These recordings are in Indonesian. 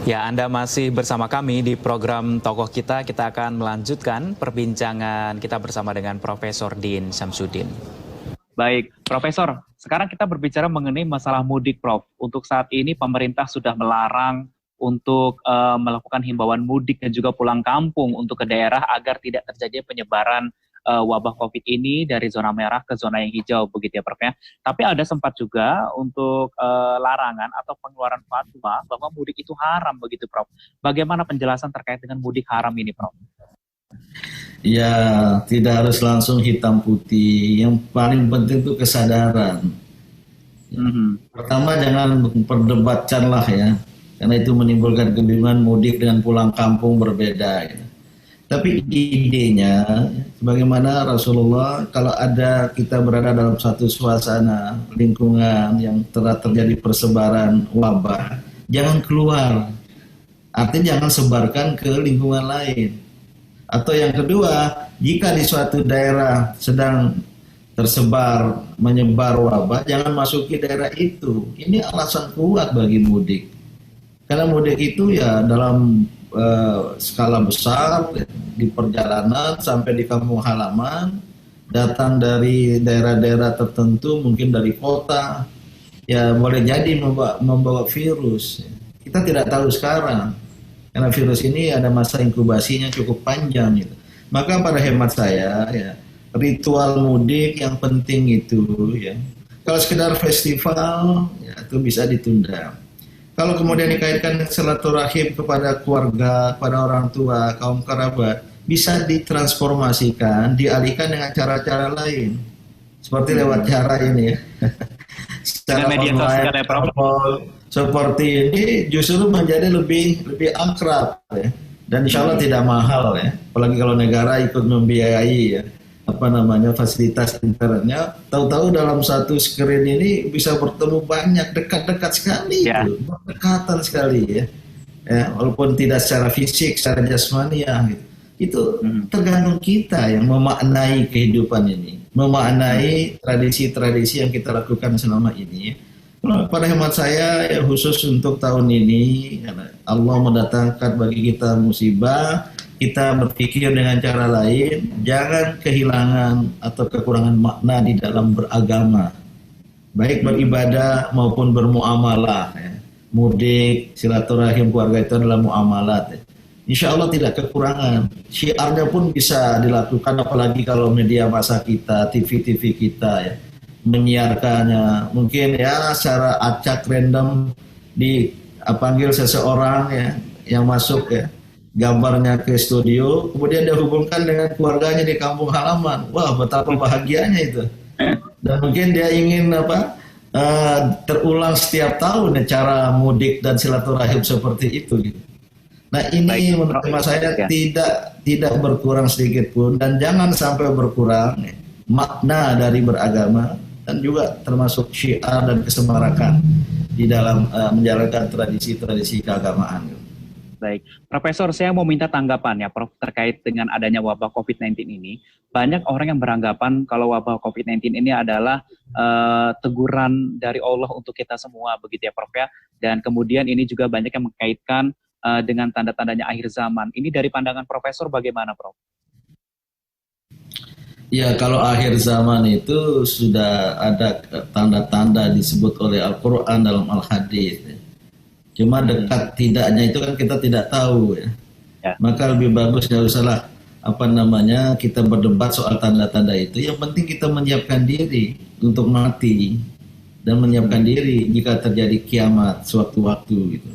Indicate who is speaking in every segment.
Speaker 1: Ya, Anda masih bersama kami di program Tokoh Kita. Kita akan melanjutkan perbincangan kita bersama dengan Profesor Din Syamsuddin.
Speaker 2: Baik, Profesor. Sekarang kita berbicara mengenai masalah mudik, Prof. Untuk saat ini pemerintah sudah melarang untuk melakukan himbauan mudik dan juga pulang kampung untuk ke daerah agar tidak terjadi penyebaran wabah COVID ini dari zona merah ke zona yang hijau, begitu ya, Prof ya. Tapi ada sempat juga untuk larangan atau pengeluaran fatwa bahwa mudik itu haram, begitu, Prof. Bagaimana penjelasan terkait dengan mudik haram ini, Prof?
Speaker 3: Ya, tidak harus langsung hitam putih. Yang paling penting itu kesadaran. Pertama, jangan perdebatkanlah ya, karena itu menimbulkan kebingungan. Mudik dengan pulang kampung berbeda. Ya. Tapi idenya, sebagaimana Rasulullah, kalau ada kita berada dalam satu suasana lingkungan yang telah terjadi persebaran wabah, jangan keluar. Artinya jangan sebarkan ke lingkungan lain. Atau yang kedua, jika di suatu daerah sedang tersebar, menyebar wabah, jangan masuki daerah itu. Ini alasan kuat bagi mudik. Karena mudik itu ya dalam skala besar, di perjalanan sampai di kampung halaman, datang dari daerah-daerah tertentu, mungkin dari kota, ya boleh jadi membawa virus. Kita tidak tahu sekarang, karena virus ini ada masa inkubasinya cukup panjang gitu. Maka pada hemat saya ya, ritual mudik yang penting itu ya, kalau sekedar festival ya itu bisa ditunda. Kalau kemudian dikaitkan silaturahim kepada keluarga, pada orang tua, kaum kerabat, bisa ditransformasikan, dialihkan dengan cara-cara lain. Seperti lewat cara ini ya. Secara online, seperti ini justru menjadi lebih akrab ya. Dan insya Allah tidak mahal ya. Apalagi kalau negara ikut membiayai ya, fasilitas internetnya. Tahu-tahu dalam satu screen ini bisa bertemu banyak, dekat-dekat sekali ya. Berdekatan sekali ya. Walaupun tidak secara fisik, secara jasmani ya gitu. Itu tergantung kita yang memaknai kehidupan ini, memaknai tradisi-tradisi yang kita lakukan selama ini. Pada hemat saya ya, khusus untuk tahun ini Allah mendatangkan bagi kita musibah, kita berpikir dengan cara lain, jangan kehilangan atau kekurangan makna di dalam beragama, baik beribadah maupun bermuamalah ya. Mudik, silaturahim keluarga itu adalah muamalat ya. Insya Allah tidak kekurangan. Syiarnya pun bisa dilakukan, apalagi kalau media massa kita, TV-TV kita ya, menyiarkannya. Mungkin ya secara acak random dipanggil seseorang ya yang masuk ya, gambarnya ke studio, kemudian dia hubungkan dengan keluarganya di kampung halaman. Wah, betapa bahagianya itu. Dan mungkin dia ingin terulang setiap tahun ya, cara mudik dan silaturahim seperti itu gitu. Nah ini menurut saya tidak berkurang sedikit pun, dan jangan sampai berkurang ya, makna dari beragama dan juga termasuk syiar dan kesemarakan di dalam menjalankan tradisi-tradisi keagamaan.
Speaker 2: Baik, Profesor, saya mau minta tanggapan ya, Prof, terkait dengan adanya wabah COVID-19 ini. Banyak orang yang beranggapan kalau wabah COVID-19 ini adalah teguran dari Allah untuk kita semua, begitu ya, Prof ya. Dan kemudian ini juga banyak yang mengkaitkan dengan tanda-tandanya akhir zaman. Ini dari pandangan Profesor bagaimana, Prof?
Speaker 3: Ya, kalau akhir zaman itu sudah ada tanda-tanda disebut oleh Al-Quran dalam Al-Hadis. Cuma dekat tidaknya itu kan kita tidak tahu ya. Maka lebih bagus nggak usahlah kita berdebat soal tanda-tanda itu. Yang penting kita menyiapkan diri untuk mati dan menyiapkan diri jika terjadi kiamat suatu waktu gitu.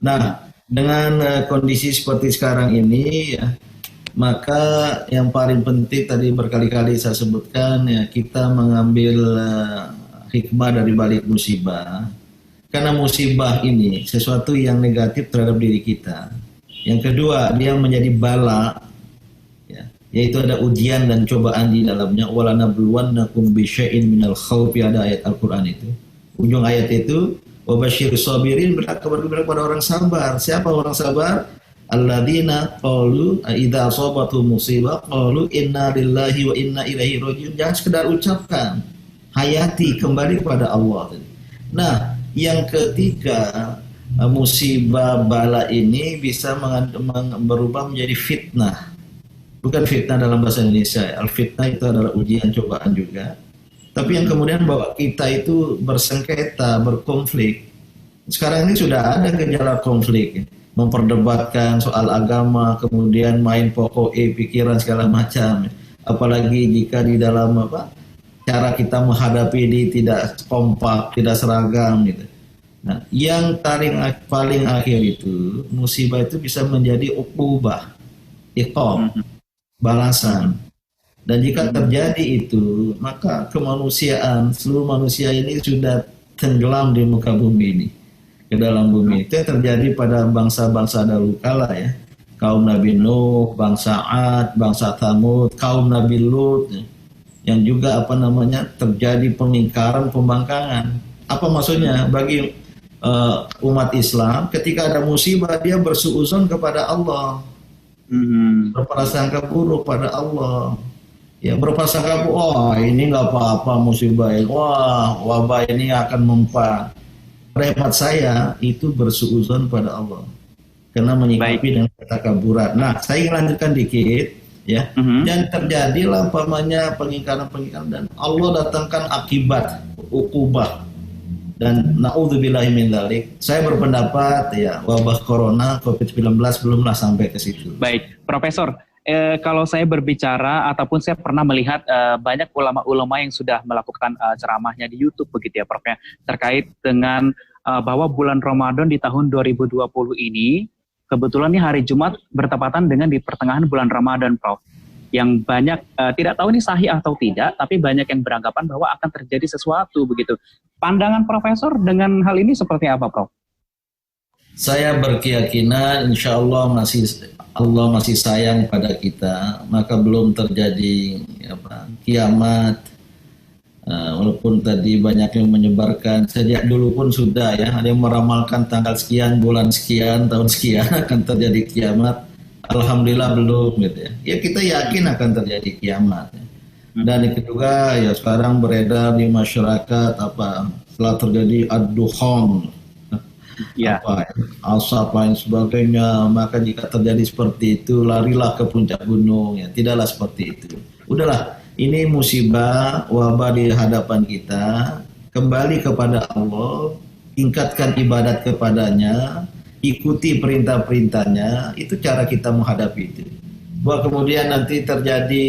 Speaker 3: Nah, dengan kondisi seperti sekarang ini ya, maka yang paling penting tadi berkali-kali saya sebutkan ya, kita mengambil hikmah dari balik musibah. Karena musibah ini sesuatu yang negatif terhadap diri kita. Yang kedua, dia menjadi bala ya, yaitu ada ujian dan cobaan di dalamnya. Walanabluwannakum bisyai'in minal khawfi, ada ayat Al-Qur'an itu. Ujung ayat itu wabashir sabirin, berkabar kepada orang sabar. Siapa orang sabar? Alladzina qalu idza asabatu musibah qalu inna lillahi wa inna ilaihi rajiun. Jangan sekedar ucapkan, hayati, kembali kepada Allah. Nah, yang ketiga, musibah bala ini bisa berubah menjadi fitnah. Bukan fitnah dalam bahasa Indonesia. Al-fitnah itu adalah ujian, cobaan juga. Tapi yang kemudian bawa kita itu bersengketa, berkonflik. Sekarang ini sudah ada gejala konflik. Memperdebatkan soal agama, kemudian main pokok pikiran segala macam. Apalagi jika di dalam cara kita menghadapi ini tidak kompak, tidak seragam gitu. Nah, yang paling akhir itu musibah itu bisa menjadi uqubah, iqab, balasan. Dan jika terjadi itu, maka kemanusiaan, seluruh manusia ini sudah tenggelam di muka bumi ini, ke dalam bumi. Itu yang terjadi pada bangsa-bangsa dahulu kala ya. Kaum Nabi Nuh, bangsa Ad, bangsa Thamud, kaum Nabi Lut, yang juga terjadi pengingkaran, pembangkangan. Apa maksudnya? Bagi umat Islam, ketika ada musibah dia bersuuzon kepada Allah, berprasangka buruk pada Allah. Ya, berprasangka buruk, ini nggak apa-apa musibah, wah wabah ini akan mempan. Hemat saya itu bersuuzon pada Allah, karena menyikapi dengan ketakaburan. Nah, saya ingin lanjutkan dikit, ya. Dan terjadilah pengingkaran dan Allah datangkan akibat ukubah. Dan naudzubillahi min dzalik. Saya berpendapat ya wabah corona COVID-19 belumlah sampai ke situ.
Speaker 2: Baik, Profesor. Kalau saya berbicara ataupun saya pernah melihat banyak ulama-ulama yang sudah melakukan ceramahnya di YouTube begitu ya, Prof, ya, terkait dengan bahwa bulan Ramadan di tahun 2020 ini kebetulan ini hari Jumat bertepatan dengan di pertengahan bulan Ramadan, Prof. Yang banyak tidak tahu ini sahih atau tidak, tapi banyak yang beranggapan bahwa akan terjadi sesuatu begitu. Pandangan Profesor dengan hal ini seperti apa, Prof?
Speaker 3: Saya berkeyakinan insya Allah masih sayang pada kita, maka belum terjadi kiamat. Walaupun tadi banyak yang menyebarkan, sejak dulu pun sudah ya, ada yang meramalkan tanggal sekian, bulan sekian, tahun sekian akan terjadi kiamat. Alhamdulillah belum gitu ya. Ya kita yakin akan terjadi kiamat. Dan yang kedua ya sekarang beredar di masyarakat setelah terjadi ad-dukhon, asap dan sebagainya, maka jika terjadi seperti itu larilah ke puncak gunung ya. Tidaklah seperti itu. Udahlah, ini musibah wabah di hadapan kita, kembali kepada Allah, tingkatkan ibadat kepadanya, ikuti perintah-perintahnya, itu cara kita menghadapi itu. Bahwa kemudian nanti terjadi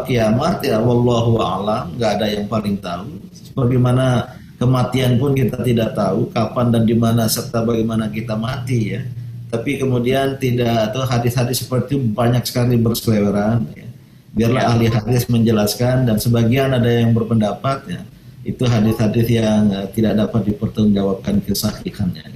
Speaker 3: kiamat ya wallahu a'lam, nggak ada yang paling tahu. Sebagaimana kematian pun kita tidak tahu kapan dan di mana serta bagaimana kita mati ya. Tapi kemudian tidak, atau hadis-hadis seperti itu banyak sekali berseliweran ya. Biarlah ahli hadis menjelaskan, dan sebagian ada yang berpendapat ya itu hadis-hadis yang tidak dapat dipertanggungjawabkan kesahihannya.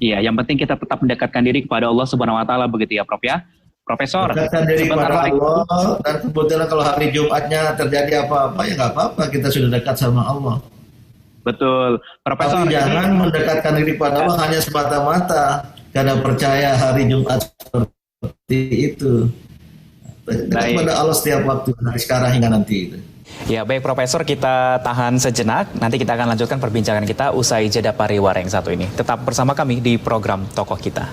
Speaker 2: Iya, yang penting kita tetap mendekatkan diri kepada Allah Subhanahu wa taala begitu ya, Prof ya. Profesor,
Speaker 3: mendekatkan diri kepada Allah, dan kebetulan kalau hari Jumatnya terjadi apa-apa ya nggak apa-apa, kita sudah dekat sama Allah.
Speaker 2: Betul, Profesor.
Speaker 3: Tapi jangan mendekatkan diri kepada Allah hanya semata-mata karena percaya hari Jumat seperti itu. Dekat kepada Allah setiap waktu, dari sekarang hingga nanti itu.
Speaker 1: Ya baik Profesor, kita tahan sejenak. Nanti kita akan lanjutkan perbincangan kita usai jeda pariwara yang satu ini. Tetap bersama kami di program Tokoh Kita.